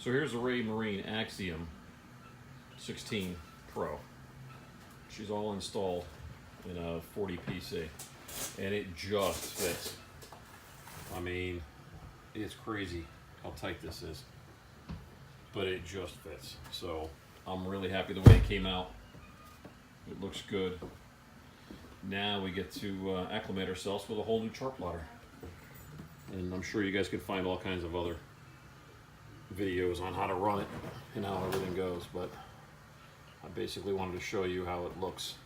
So here's a Raymarine Axiom 16 Pro. She's all installed in a 40 PC, and it just fits. I mean, it's crazy how tight this is, but it just fits. So I'm really happy the way it came out. It looks good. Now we get to acclimate ourselves with a whole new chart plotter. And I'm sure you guys can find all kinds of other videos on how to run it and how everything goes, but I basically wanted to show you how it looks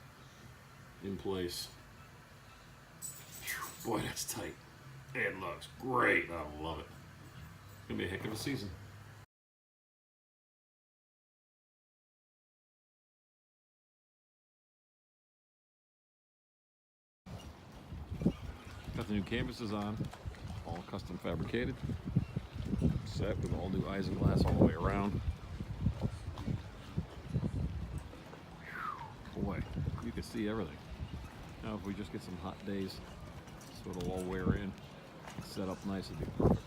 in place. Boy, that's tight. It looks great. I love it. It's gonna be a heck of a season. Got the new canvases on, all custom fabricated, set with all new isinglass all the way around. Boy, you can see everything. Now if we just get some hot days so it'll all wear in, set up nice, it'd be perfect.